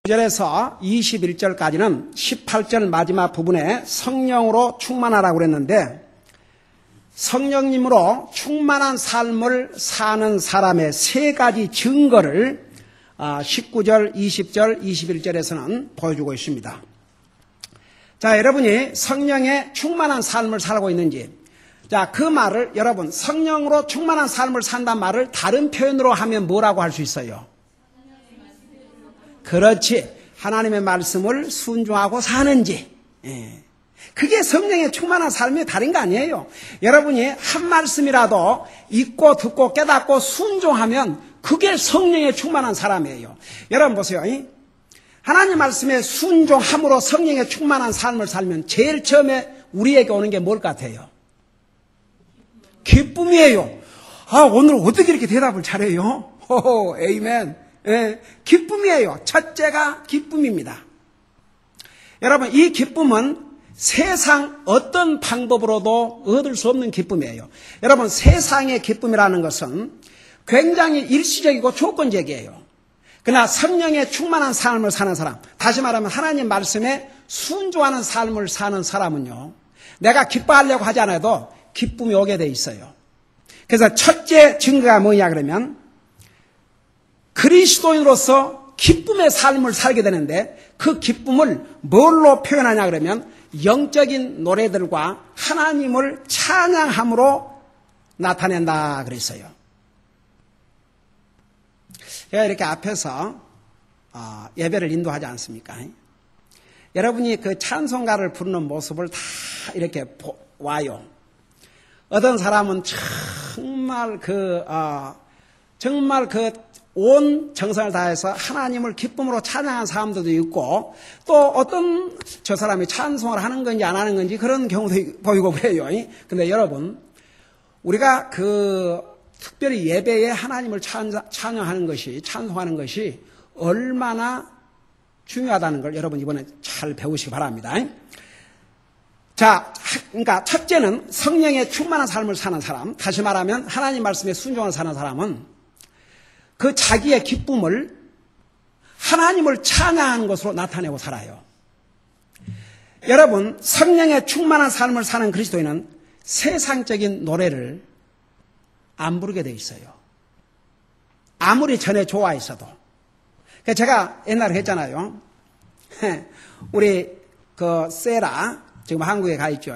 9절에서 21절까지는 18절 마지막 부분에 성령으로 충만하라고 그랬는데, 성령님으로 충만한 삶을 사는 사람의 세 가지 증거를 19절, 20절, 21절에서는 보여주고 있습니다. 자, 여러분이 성령의 충만한 삶을 살고 있는지, 자, 그 말을 여러분 성령으로 충만한 삶을 산다는 말을 다른 표현으로 하면 뭐라고 할 수 있어요? 그렇지. 하나님의 말씀을 순종하고 사는지. 그게 성령의 충만한 삶이 다른 거 아니에요. 여러분이 한 말씀이라도 읽고 듣고 깨닫고 순종하면 그게 성령의 충만한 사람이에요. 여러분 보세요. 하나님 말씀에 순종함으로 성령의 충만한 삶을 살면 제일 처음에 우리에게 오는 게 뭘 같아요? 기쁨이에요. 오늘 어떻게 이렇게 대답을 잘해요? 호호, 에이멘. 기쁨이에요. 첫째가 기쁨입니다. 여러분, 이 기쁨은 세상 어떤 방법으로도 얻을 수 없는 기쁨이에요. 여러분, 세상의 기쁨이라는 것은 굉장히 일시적이고 조건적이에요. 그러나 성령의 충만한 삶을 사는 사람, 다시 말하면 하나님 말씀에 순종하는 삶을 사는 사람은요, 내가 기뻐하려고 하지 않아도 기쁨이 오게 돼 있어요. 그래서 첫째 증거가 뭐냐 그러면 그리스도인으로서 기쁨의 삶을 살게 되는데, 그 기쁨을 뭘로 표현하냐 그러면 영적인 노래들과 하나님을 찬양함으로 나타낸다 그랬어요. 제가 이렇게 앞에서 예배를 인도하지 않습니까? 여러분이 그 찬송가를 부르는 모습을 다 이렇게 와요. 어떤 사람은 정말 온 정성을 다해서 하나님을 기쁨으로 찬양하는 사람들도 있고, 또 어떤 저 사람이 찬송을 하는 건지 안 하는 건지 그런 경우도 보이고 그래요. 근데 여러분, 우리가 특별히 예배에 하나님을 찬양하는 것이, 찬송하는 것이 얼마나 중요하다는 걸 여러분 이번에 잘 배우시기 바랍니다. 자, 그러니까 첫째는 성령의 충만한 삶을 사는 사람, 다시 말하면 하나님 말씀에 순종하는 사는 사람은 그 자기의 기쁨을 하나님을 찬양하는 것으로 나타내고 살아요. 여러분, 성령의 충만한 삶을 사는 그리스도인은 세상적인 노래를 안 부르게 돼 있어요. 아무리 전에 좋아 있어도. 제가 옛날에 했잖아요. 우리 세라 지금 한국에 가 있죠.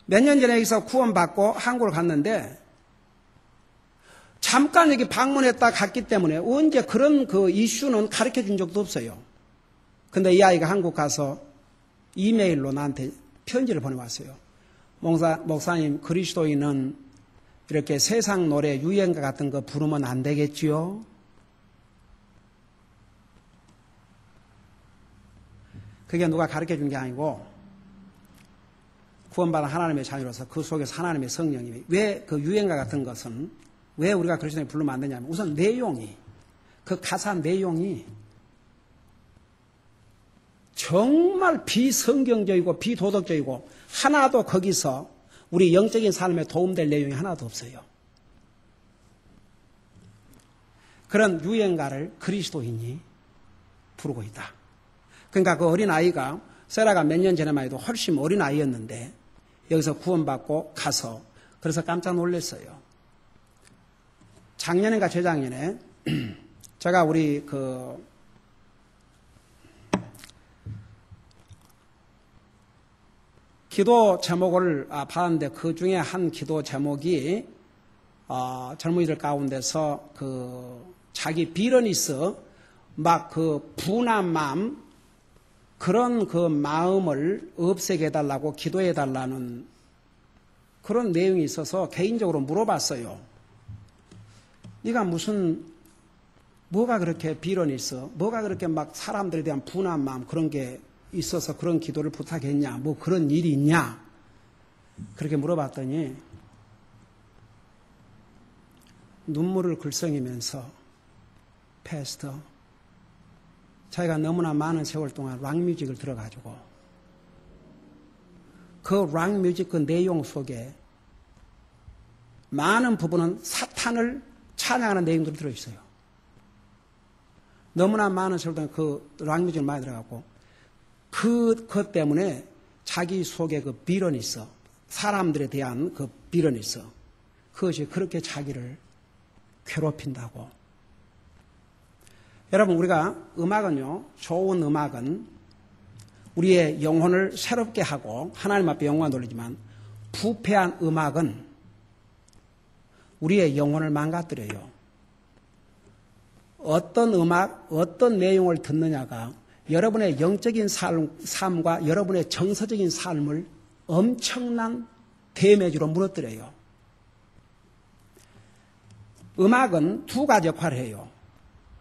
몇 년 전에 여기서 구원받고 한국을 갔는데, 잠깐 여기 방문했다 갔기 때문에 언제 그런 이슈는 가르쳐 준 적도 없어요. 근데 이 아이가 한국 가서 이메일로 나한테 편지를 보내왔어요. 목사님, 그리스도인은 이렇게 세상 노래 유행가 같은 거 부르면 안 되겠지요? 그게 누가 가르쳐 준 게 아니고 구원받은 하나님의 자녀로서 그 속에서 하나님의 성령님이 왜 그 유행가 같은 것은 왜 우리가 그리스도인을 부르면 안 되냐면, 우선 내용이, 그 가사 내용이 정말 비성경적이고 비도덕적이고 하나도 거기서 우리 영적인 삶에 도움될 내용이 하나도 없어요. 그런 유행가를 그리스도인이 부르고 있다. 그러니까 그 어린아이가, 세라가 몇 년 전에만 해도 훨씬 어린아이였는데 여기서 구원받고 가서 그래서 깜짝 놀랐어요. 작년인가 재작년에 제가 우리 기도 제목을 받았는데, 그 중에 한 기도 제목이 젊은이들 가운데서 자기 비러니스 막 분한 마음, 그런 마음을 없애게 해달라고 기도해 달라는 그런 내용이 있어서 개인적으로 물어봤어요. 네가 뭐가 그렇게 비러니스, 뭐가 그렇게 막 사람들에 대한 분한 마음 그런 게 있어서 그런 기도를 부탁했냐, 뭐 그런 일이 있냐, 그렇게 물어봤더니 눈물을 글썽이면서, 패스터, 자기가 너무나 많은 세월 동안 락뮤직을 들어가지고 그 락뮤직 그 내용 속에 많은 부분은 사탄을 찬양하는 내용들이 들어있어요. 너무나 많은 세월동 그 락뮤직을 많이 들어갔고 그것 때문에 자기 속에 그 비련이 있어. 사람들에 대한 그 비련이 있어. 그것이 그렇게 자기를 괴롭힌다고. 여러분, 우리가 음악은요, 좋은 음악은 우리의 영혼을 새롭게 하고 하나님 앞에 영광 돌리지만 부패한 음악은 우리의 영혼을 망가뜨려요. 어떤 음악, 어떤 내용을 듣느냐가 여러분의 영적인 삶과 여러분의 정서적인 삶을 엄청난 데미지로 무너뜨려요. 음악은 두 가지 역할을 해요.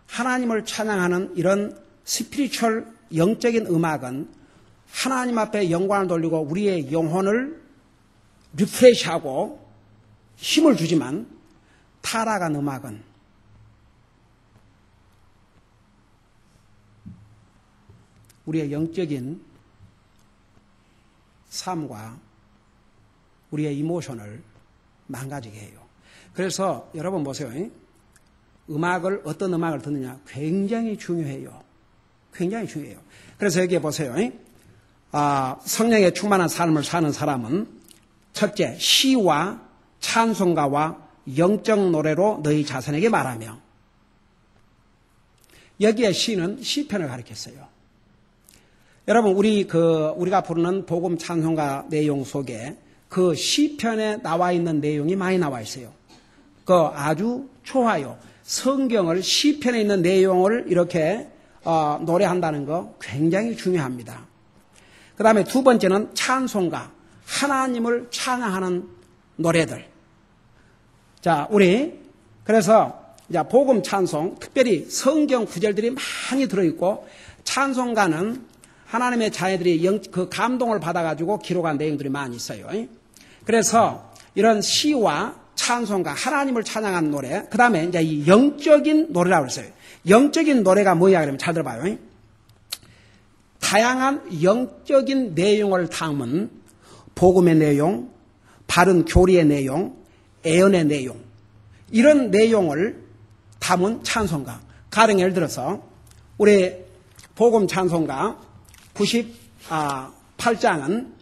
하나님을 찬양하는 이런 스피리추얼 영적인 음악은 하나님 앞에 영광을 돌리고 우리의 영혼을 리프레시하고 힘을 주지만 타락한 음악은 우리의 영적인 삶과 우리의 이모션을 망가지게 해요. 그래서 여러분 보세요. 음악을 어떤 음악을 듣느냐 굉장히 중요해요. 굉장히 중요해요. 그래서 여기에 보세요. 성령에 충만한 삶을 사는 사람은 첫째, 시와 찬송가와 영적 노래로 너희 자손에게 말하며, 여기에 시는 시편을 가리켰어요. 여러분, 우리가 부르는 복음 찬송가 내용 속에 그 시편에 나와 있는 내용이 많이 나와 있어요. 아주 좋아요. 성경을 시편에 있는 내용을 이렇게 노래한다는 거 굉장히 중요합니다. 그 다음에 두 번째는 찬송가, 하나님을 찬양하는 노래들. 자, 그래서 복음 찬송, 특별히 성경 구절들이 많이 들어있고, 찬송가는 하나님의 자녀들이 그 감동을 받아가지고 기록한 내용들이 많이 있어요. 그래서 이런 시와 찬송가, 하나님을 찬양하는 노래, 그 다음에 이제 이 영적인 노래라고 했어요. 영적인 노래가 뭐야? 그러면 잘 들어봐요. 다양한 영적인 내용을 담은 복음의 내용, 바른 교리의 내용, 애언의 내용, 이런 내용을 담은 찬송가. 가령 예를 들어서 우리 복음 찬송가 98장은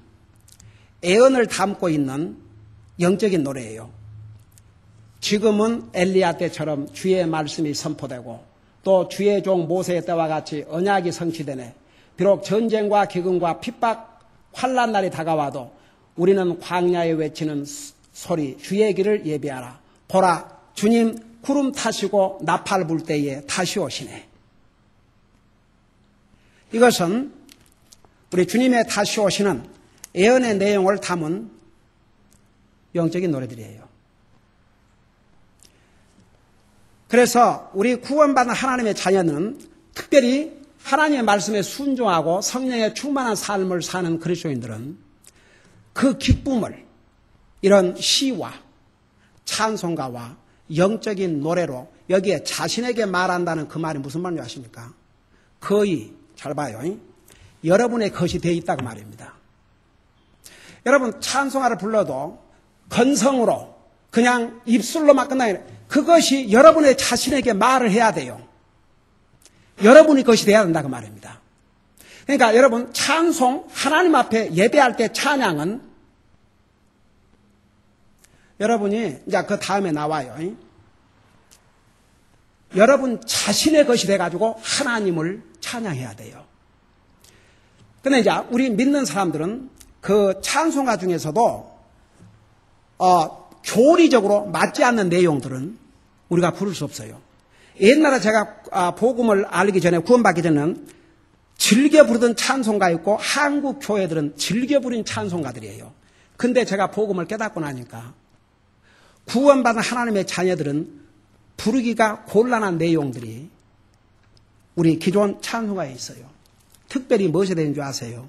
애언을 담고 있는 영적인 노래예요. 지금은 엘리야 때처럼 주의 말씀이 선포되고 또 주의 종 모세의 때와 같이 언약이 성취되네. 비록 전쟁과 기근과 핍박, 환난 날이 다가와도 우리는 광야에 외치는 소리, 주의 길을 예비하라. 보라, 주님 구름 타시고 나팔 불 때에 다시 오시네. 이것은 우리 주님의 다시 오시는 예언의 내용을 담은 영적인 노래들이에요. 그래서 우리 구원받은 하나님의 자녀는 특별히 하나님의 말씀에 순종하고 성령에 충만한 삶을 사는 그리스도인들은 그 기쁨을 이런 시와 찬송가와 영적인 노래로 여기에 자신에게 말한다는 그 말이 무슨 말인지 아십니까? 거의, 잘 봐요. 여러분의 것이 되어 있다고 말입니다. 여러분 찬송가를 불러도 건성으로 그냥 입술로만 끝나요. 그것이 여러분의 자신에게 말을 해야 돼요. 여러분이 것이 돼야 된다고 말입니다. 그러니까 여러분 찬송, 하나님 앞에 예배할 때 찬양은 여러분이 이제 그 다음에 나와요. 여러분 자신의 것이 돼가지고 하나님을 찬양해야 돼요. 근데 이제 우리 믿는 사람들은 그 찬송가 중에서도 교리적으로 맞지 않는 내용들은 우리가 부를 수 없어요. 옛날에 제가 복음을 알기 전에, 구원받기 전에는 즐겨 부르던 찬송가 있고 한국 교회들은 즐겨 부린 찬송가들이에요. 근데 제가 복음을 깨닫고 나니까 구원받은 하나님의 자녀들은 부르기가 곤란한 내용들이 우리 기존 찬송가에 있어요. 특별히 무엇에 대한 줄 아세요?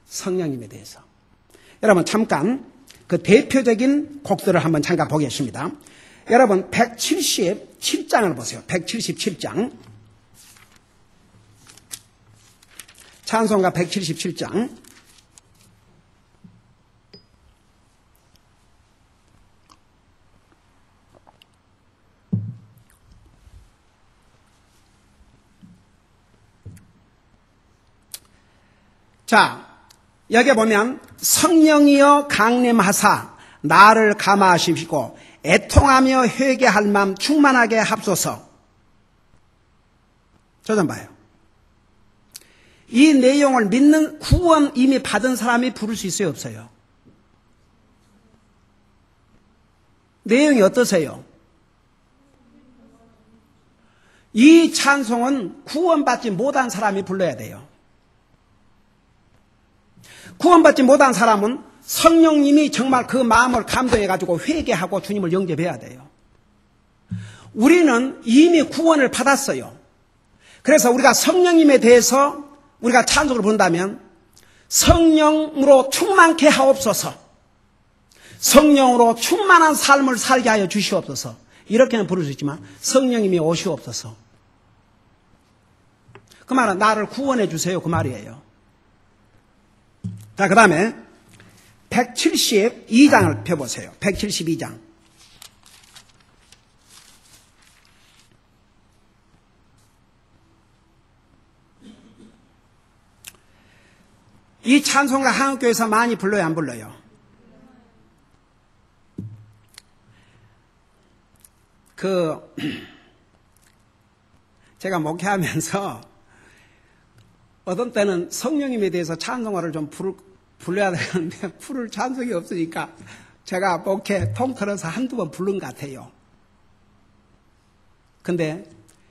성령님에 대해서. 여러분 잠깐 그 대표적인 곡들을 한번 잠깐 보겠습니다. 여러분 177장을 보세요. 177장. 찬송가 177장. 자, 여기 보면 성령이여 강림하사 나를 감화하시고 애통하며 회개할 마음 충만하게 합소서. 저 좀 봐요. 이 내용을 믿는 구원 이미 받은 사람이 부를 수 있어요, 없어요? 내용이 어떠세요? 이 찬송은 구원받지 못한 사람이 불러야 돼요. 구원받지 못한 사람은 성령님이 정말 그 마음을 감동해가지고 회개하고 주님을 영접해야 돼요. 우리는 이미 구원을 받았어요. 그래서 우리가 성령님에 대해서 우리가 찬송을 부른다면 성령으로 충만케 하옵소서, 성령으로 충만한 삶을 살게 하여 주시옵소서, 이렇게는 부를 수 있지만 성령님이 오시옵소서, 그 말은 나를 구원해 주세요, 그 말이에요. 자, 그 다음에 172장을 펴보세요. 172장. 이 찬송가 한국교회에서 많이 불러요, 안 불러요? 제가 목회하면서 어떤 때는 성령님에 대해서 찬송가를 좀 불러야 되는데 부를 찬송이 없으니까 제가 목회 통틀어서 한두 번 부른 것 같아요. 근데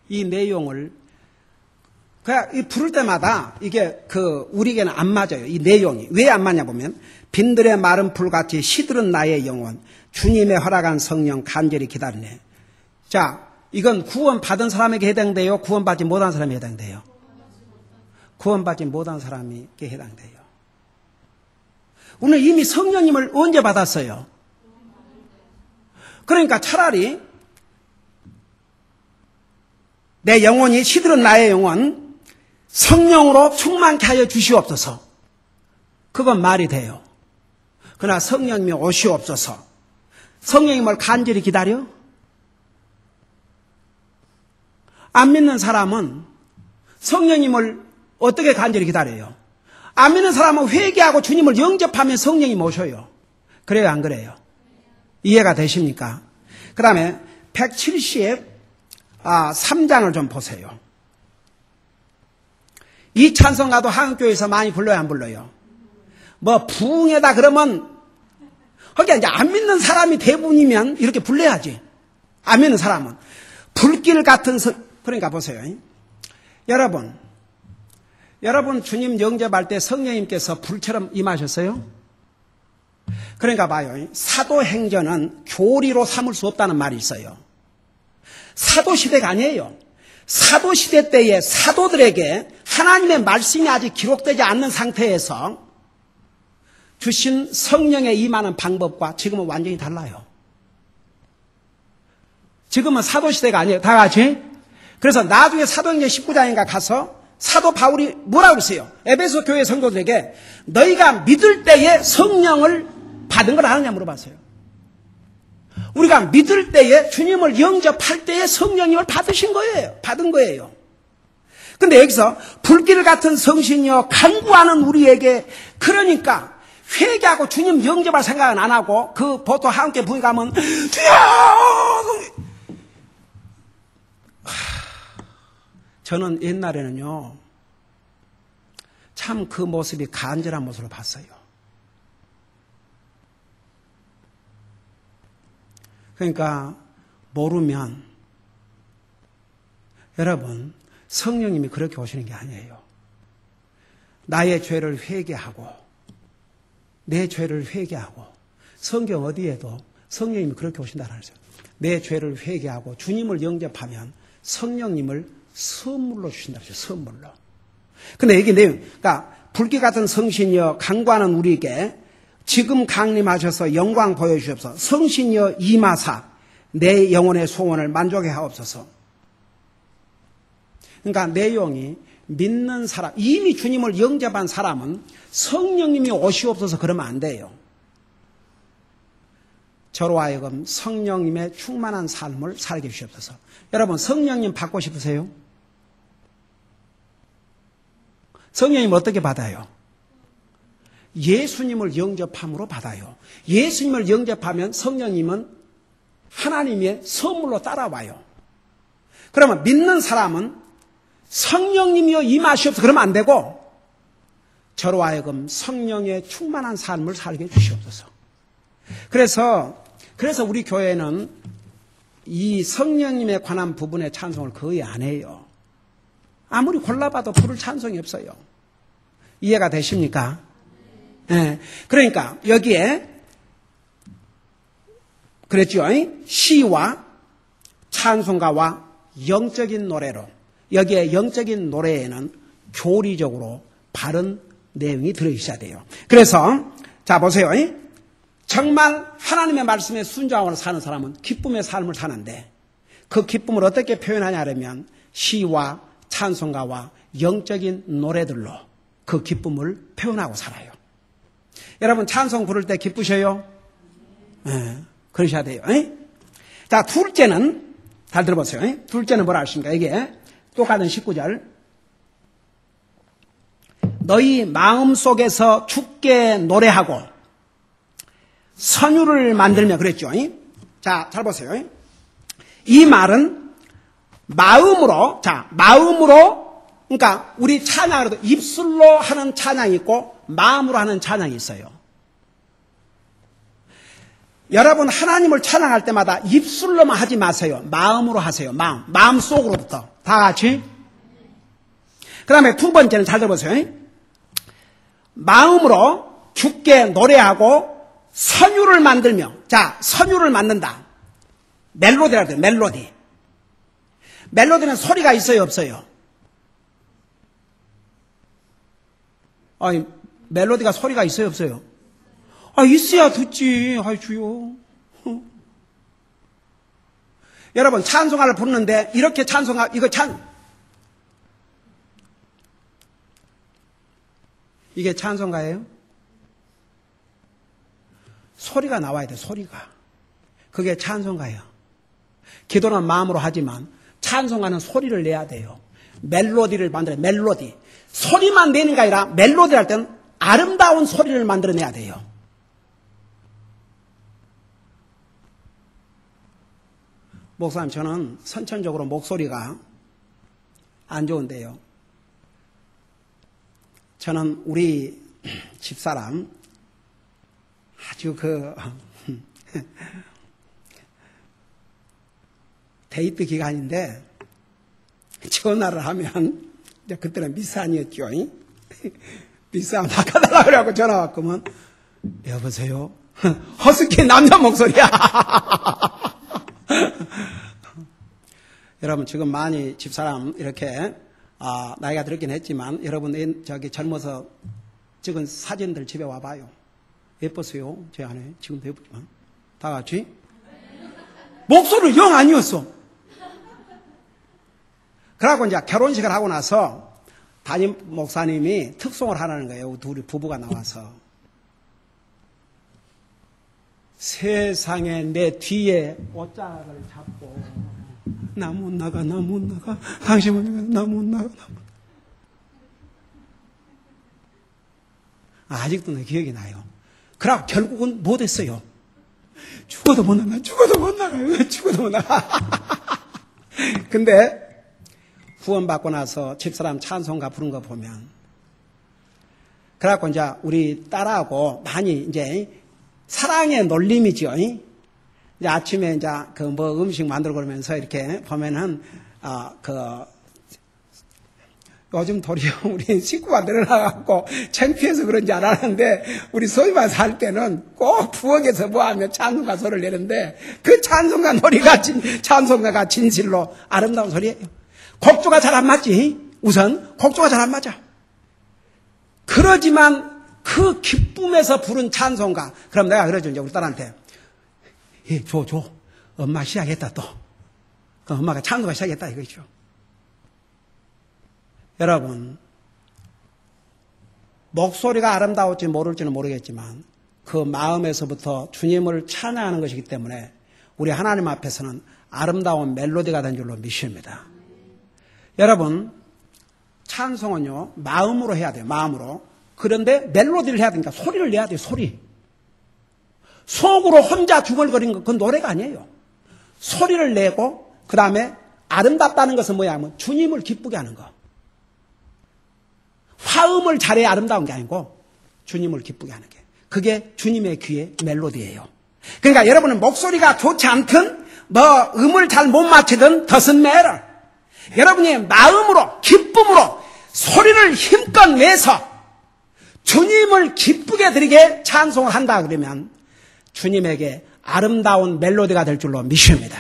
이 내용을 그냥 부를 때마다 이게 우리에게는 안 맞아요. 이 내용이. 왜 안 맞냐 보면 빈들의 마른 풀같이 시들은 나의 영혼 주님의 허락한 성령 간절히 기다리네. 자, 이건 구원받은 사람에게 해당돼요? 구원받지 못한 사람에게 해당돼요? 구원받지 못한 사람에게 해당돼요. 우리는 이미 성령님을 언제 받았어요? 그러니까 차라리 내 영혼이 시들은 나의 영혼 성령으로 충만케 하여 주시옵소서. 그건 말이 돼요. 그러나 성령님이 오시옵소서. 성령님을 간절히 기다려? 안 믿는 사람은 성령님을 어떻게 간절히 기다려요? 안 믿는 사람은 회개하고 주님을 영접하면 성령이 오셔요. 그래요, 안 그래요? 이해가 되십니까? 그 다음에 173장을 좀 보세요. 이 찬송가도 한국교회에서 많이 불러요, 안 불러요? 뭐 부흥회다 그러면 그러니까 이제 안 믿는 사람이 대부분이면 이렇게 불러야지. 안 믿는 사람은 불길 같은 그러니까 보세요. 여러분 주님 영접할 때 성령님께서 불처럼 임하셨어요? 그러니까 봐요. 사도행전은 교리로 삼을 수 없다는 말이 있어요. 사도시대가 아니에요. 사도시대 때의 사도들에게 하나님의 말씀이 아직 기록되지 않는 상태에서 주신 성령의 임하는 방법과 지금은 완전히 달라요. 지금은 사도시대가 아니에요. 다 같이. 그래서 나중에 사도행전 19장인가 가서 사도 바울이 뭐라고 그랬어요? 에베소 교회 성도들에게 너희가 믿을 때에 성령을 받은 걸 아느냐 물어봤어요. 우리가 믿을 때에 주님을 영접할 때에 성령님을 받으신 거예요. 받은 거예요. 근데 여기서 불길 같은 성신이여 간구하는 우리에게 그러니까 회개하고 주님 영접할 생각은 안 하고 보통 함께 부흥 가면 저는 옛날에는요 참 그 모습이 간절한 모습을 봤어요. 그러니까 모르면 여러분 성령님이 그렇게 오시는 게 아니에요. 나의 죄를 회개하고 내 죄를 회개하고 성경 어디에도 성령님이 그렇게 오신다는 거죠. 내 죄를 회개하고 주님을 영접하면 성령님을 선물로 주신다는 거죠. 선물로. 근데 여기 내용 그러니까 불길 같은 성신이여 간구하는 우리에게 지금 강림하셔서 영광 보여주옵소서. 성신이여 임하사 내 영혼의 소원을 만족해 하옵소서. 그러니까 내용이 믿는 사람, 이미 주님을 영접한 사람은 성령님이 오시옵소서 그러면 안 돼요. 저로 하여금 성령님의 충만한 삶을 살게 주시옵소서. 여러분 성령님 받고 싶으세요? 성령님 어떻게 받아요? 예수님을 영접함으로 받아요. 예수님을 영접하면 성령님은 하나님의 선물로 따라와요. 그러면 믿는 사람은 성령님이여 임하시옵소서 그러면 안 되고 저로 하여금 성령의 충만한 삶을 살게 해주시옵소서. 그래서 우리 교회는 이 성령님에 관한 부분의 찬송을 거의 안 해요. 아무리 골라봐도 부를 찬송이 없어요. 이해가 되십니까? 네. 그러니까 여기에 그랬죠. 시와 찬송가와 영적인 노래로 여기에 영적인 노래에는 교리적으로 바른 내용이 들어있어야 돼요. 그래서 자 보세요. 정말 하나님의 말씀에 순종하고 사는 사람은 기쁨의 삶을 사는데 그 기쁨을 어떻게 표현하냐면 시와 찬송가와 영적인 노래들로 그 기쁨을 표현하고 살아요. 여러분 찬송 부를 때 기쁘셔요? 네, 그러셔야 돼요. 자 둘째는 잘 들어보세요. 둘째는 뭐라 하십니까? 이게 똑같은 19절 너희 마음속에서 주께 노래하고 선율을 만들며 그랬죠. 자, 잘 보세요. 이 말은 마음으로 그러니까 우리 찬양으로도 입술로 하는 찬양이 있고 마음으로 하는 찬양이 있어요. 여러분 하나님을 찬양할 때마다 입술로만 하지 마세요. 마음으로 하세요. 마음속으로부터 다 같이. 그 다음에 두 번째는 잘 들어보세요. 마음으로 주께 노래하고 선율을 만들며 자 선율을 만든다. 멜로디라고 해요. 멜로디. 멜로디는 소리가 있어요 없어요? 아니 멜로디가 소리가 있어요 없어요? 아 있어야 듣지. 아이 주요. 여러분 찬송가를 부르는데 이렇게 찬송가 이게 찬송가예요? 소리가 나와야 돼. 소리가. 그게 찬송가예요. 기도는 마음으로 하지만 찬송가는 소리를 내야 돼요. 멜로디를 만들어요. 멜로디. 소리만 내는 게 아니라 멜로디를 할 때는 아름다운 소리를 만들어내야 돼요. 목사님 저는 선천적으로 목소리가 안 좋은데요. 저는 우리 집사람 아주 데이트 기간인데 전화를 하면 그때는 미스 아니었죠. 미스 하면 바꿔달라고 그래갖고 전화 왔구먼. 여보세요? 허스키 남자 목소리야. 여러분 지금 많이 집사람 이렇게 나이가 들었긴 했지만 여러분 저기 젊어서 찍은 사진들 집에 와봐요. 예뻤어요. 제 안에 지금도 예쁘지만 다 같이 목소리는 영 아니었어. 그러고 이제 결혼식을 하고 나서 담임 목사님이 특송을 하라는 거예요. 둘이 부부가 나와서 세상에 내 뒤에 옷자락을 잡고 나 못 나가 당신 못 나가 나 못 나가 아직도 내 기억이 나요. 그러고 결국은 못했어요. 죽어도 못 나가. 근데 구원받고 나서 집사람 찬송가 부른 거 보면 그래갖고 이제 우리 딸하고 많이 이제 사랑의 놀림이죠. 이제 아침에 이제 음식 만들고 그러면서 이렇게 보면은 요즘 도리어 우리 식구가 늘어나갖고 창피해서 그런지 안 하는데 우리 소위만 살 때는 꼭 부엌에서 뭐하면 찬송가 소리를 내는데 그 찬송가가 진실로 아름다운 소리예요. 곡조가 잘 안 맞지. 우선 곡조가 잘 안 맞아. 그러지만 그 기쁨에서 부른 찬송가. 그럼 내가 그러죠. 이제 우리 딸한테 줘. 엄마 시작했다 또. 엄마가 찬송가 시작했다 이거죠. 여러분 목소리가 아름다울지 모를지는 모르겠지만 그 마음에서부터 주님을 찬양하는 것이기 때문에 우리 하나님 앞에서는 아름다운 멜로디가 된 줄로 믿습니다. 여러분 찬송은요 마음으로 해야 돼요. 마음으로. 그런데 멜로디를 해야 되니까 소리를 내야 돼요. 소리. 속으로 혼자 중얼거리는 건 그건 노래가 아니에요. 소리를 내고 그 다음에 아름답다는 것은 뭐야 하면 주님을 기쁘게 하는 거. 화음을 잘해야 아름다운 게 아니고 주님을 기쁘게 하는 게. 그게 주님의 귀의 멜로디예요. 그러니까 여러분은 목소리가 좋지 않든 뭐 음을 잘 못 맞추든 doesn't matter. 여러분이 마음으로 기쁨으로 소리를 힘껏 내서 주님을 기쁘게 드리게 찬송을 한다 그러면 주님에게 아름다운 멜로디가 될 줄로 믿습니다.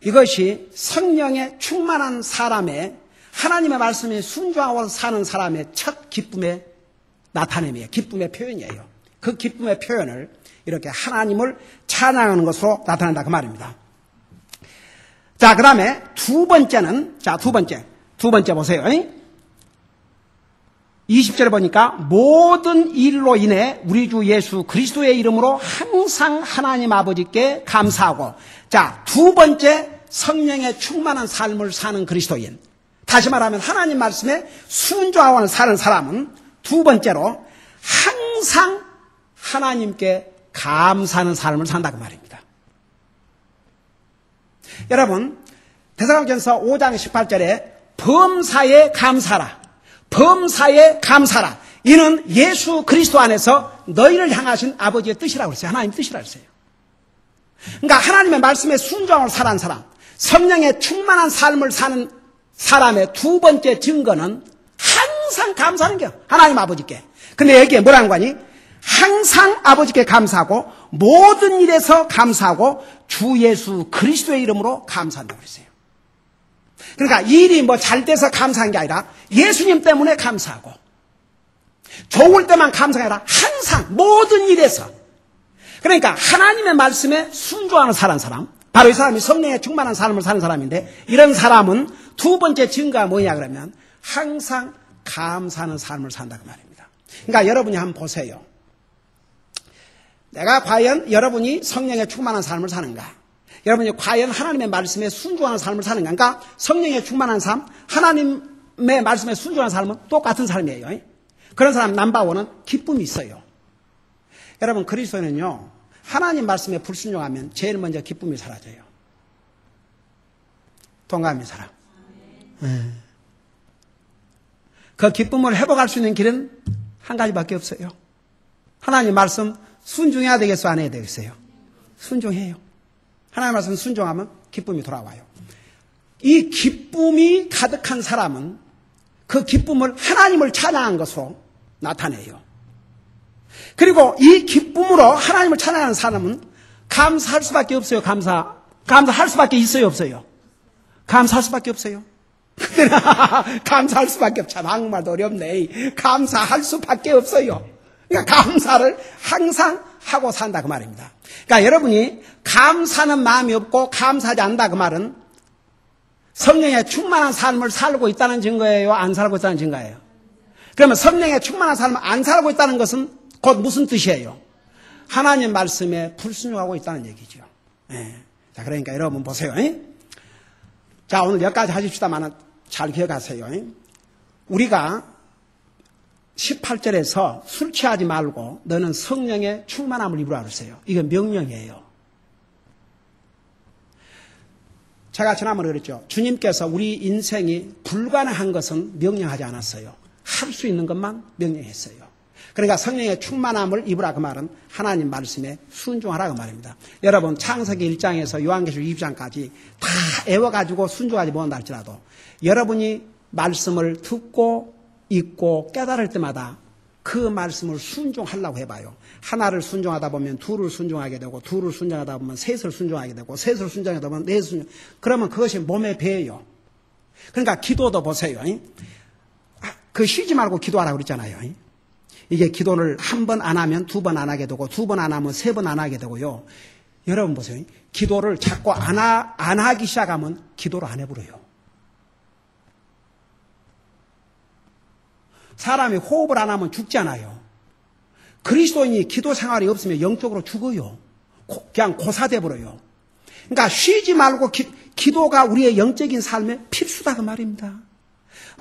이것이 성령에 충만한 사람의 하나님의 말씀에 순종하고 사는 사람의 첫 기쁨의 나타냄이에요. 기쁨의 표현이에요. 그 기쁨의 표현을 이렇게 하나님을 찬양하는 것으로 나타난다 그 말입니다. 자, 그 다음에 두 번째는, 자, 두 번째 보세요. 20절에 보니까 모든 일로 인해 우리 주 예수 그리스도의 이름으로 항상 하나님 아버지께 감사하고, 자, 두 번째 성령에 충만한 삶을 사는 그리스도인. 다시 말하면 하나님 말씀에 순종하고 사는 사람은 두 번째로 항상 하나님께 감사하는 삶을 산다 그 말입니다. 여러분, 데살로니가전서 5장 18절에 범사에 감사라. 범사에 감사라. 이는 예수 그리스도 안에서 너희를 향하신 아버지의 뜻이라고 그랬어요. 하나님 뜻이라고 그랬어요. 그러니까 하나님의 말씀에 순종을 살아온 사람, 성령에 충만한 삶을 사는 사람의 두 번째 증거는 항상 감사하는 거예요. 하나님 아버지께. 근데 여기에 뭐라는 거니? 항상 아버지께 감사하고 모든 일에서 감사하고 주 예수 그리스도의 이름으로 감사한다고 그랬어요. 그러니까 일이 뭐 잘 돼서 감사한 게 아니라 예수님 때문에 감사하고 좋을 때만 감사가 아니라 항상 모든 일에서. 그러니까 하나님의 말씀에 순종하는 사람, 바로 이 사람이 성령에 충만한 삶을 사는 사람인데, 이런 사람은 두 번째 증거가 뭐냐 그러면 항상 감사하는 삶을 산다 그 말입니다. 그러니까 여러분이 한번 보세요. 내가 과연 여러분이 성령에 충만한 삶을 사는가? 여러분이 과연 하나님의 말씀에 순종하는 삶을 사는가? 그러니까 성령에 충만한 삶, 하나님의 말씀에 순종하는 삶은 똑같은 삶이에요. 그런 사람 넘버원은 기쁨이 있어요. 여러분, 그리스도인은요, 하나님 말씀에 불순종하면 제일 먼저 기쁨이 사라져요. 동감이 사람. 그 기쁨을 회복할 수 있는 길은 한 가지밖에 없어요. 하나님 말씀 순종해야 되겠어, 안 해야 되겠어요? 순종해요. 하나님 말씀 순종하면 기쁨이 돌아와요. 이 기쁨이 가득한 사람은 그 기쁨을 하나님을 찬양한 것으로 나타내요. 그리고 이 기쁨으로 하나님을 찬양하는 사람은 감사할 수밖에 없어요. 감사할 수밖에 있어요, 없어요? 감사할 수밖에 없어요. 감사할 수밖에 없죠. 한국말도 어렵네. 감사할 수밖에 없어요. 그러니까 감사를 항상 하고 산다 그 말입니다. 그러니까 여러분이 감사하는 마음이 없고 감사하지 않는다 그 말은 성령에 충만한 삶을 살고 있다는 증거예요? 안 살고 있다는 증거예요? 그러면 성령에 충만한 삶을 안 살고 있다는 것은 곧 무슨 뜻이에요? 하나님 말씀에 불순종하고 있다는 얘기죠. 자, 그러니까 여러분 보세요. 자, 오늘 여기까지 하십시다만 잘 기억하세요. 우리가 18절에서 술 취하지 말고 너는 성령의 충만함을 입으라 그랬어요. 이건 명령이에요. 제가 지난번에 그랬죠. 주님께서 우리 인생이 불가능한 것은 명령하지 않았어요. 할 수 있는 것만 명령했어요. 그러니까 성령의 충만함을 입으라 그 말은 하나님 말씀에 순종하라 그 말입니다. 여러분, 창세기 1장에서 요한계시록 2장까지 다 애워가지고 순종하지 못한다 할지라도 여러분이 말씀을 듣고 읽고 깨달을 때마다 그 말씀을 순종하려고 해봐요. 하나를 순종하다 보면 둘을 순종하게 되고, 둘을 순종하다 보면 셋을 순종하게 되고, 셋을 순종하다 보면 넷을 순종. 그러면 그것이 몸에 배어요. 그러니까 기도도 보세요. 그 쉬지 말고 기도하라고 그랬잖아요. 이게 기도를 한 번 안 하면 두 번 안 하게 되고, 두 번 안 하면 세 번 안 하게 되고요. 여러분 보세요. 기도를 자꾸 안 하기 시작하면 기도를 안 해버려요. 사람이 호흡을 안 하면 죽잖아요. 그리스도인이 기도 생활이 없으면 영적으로 죽어요. 그냥 고사돼 버려요. 그러니까 쉬지 말고 기도가 우리의 영적인 삶에 필수다 그 말입니다.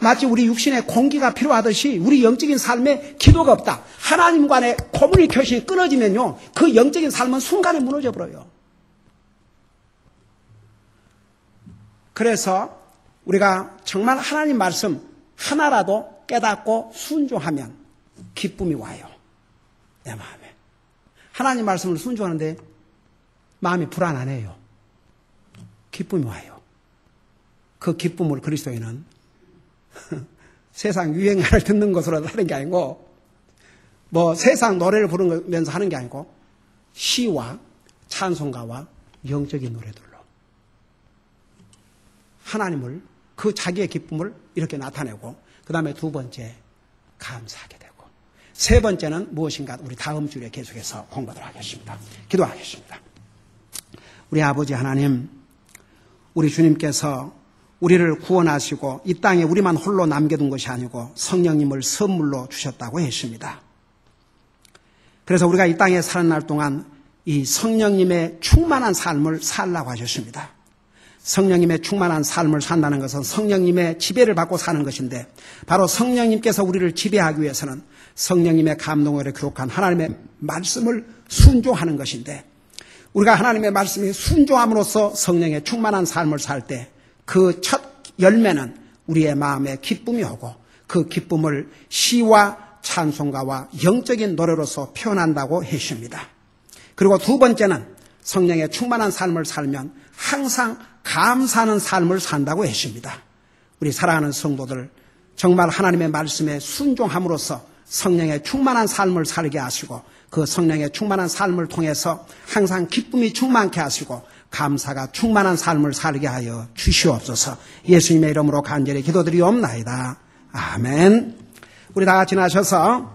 마치 우리 육신에 공기가 필요하듯이 우리 영적인 삶에 기도가 없다. 하나님 간의 커뮤니케이션이 끊어지면요, 그 영적인 삶은 순간에 무너져 버려요. 그래서 우리가 정말 하나님 말씀 하나라도 깨닫고 순종하면 기쁨이 와요. 내 마음에. 하나님 말씀을 순종하는데 마음이 불안하네요. 기쁨이 와요. 그 기쁨을 그리스도인은 세상 유행가를 듣는 것으로 하는 게 아니고, 뭐 세상 노래를 부르면서 하는 게 아니고, 시와 찬송가와 영적인 노래들로 하나님을, 그 자기의 기쁨을 이렇게 나타내고, 그 다음에 두 번째 감사하게 되고, 세 번째는 무엇인가 우리 다음 주에 계속해서 공부하도록 하겠습니다. 기도하겠습니다. 우리 아버지 하나님, 우리 주님께서 우리를 구원하시고 이 땅에 우리만 홀로 남겨둔 것이 아니고 성령님을 선물로 주셨다고 했습니다. 그래서 우리가 이 땅에 사는 날 동안 이 성령님의 충만한 삶을 살라고 하셨습니다. 성령님의 충만한 삶을 산다는 것은 성령님의 지배를 받고 사는 것인데, 바로 성령님께서 우리를 지배하기 위해서는 성령님의 감동으로 기록한 하나님의 말씀을 순종하는 것인데, 우리가 하나님의 말씀에 순종함으로써 성령의 충만한 삶을 살 때 그 첫 열매는 우리의 마음에 기쁨이 오고, 그 기쁨을 시와 찬송가와 영적인 노래로서 표현한다고 했습니다. 그리고 두 번째는 성령의 충만한 삶을 살면 항상 감사하는 삶을 산다고 했습니다. 우리 사랑하는 성도들, 정말 하나님의 말씀에 순종함으로써 성령의 충만한 삶을 살게 하시고, 그 성령의 충만한 삶을 통해서 항상 기쁨이 충만케 하시고 감사가 충만한 삶을 살게 하여 주시옵소서. 예수님의 이름으로 간절히 기도드리옵나이다. 아멘. 우리 다 같이 나셔서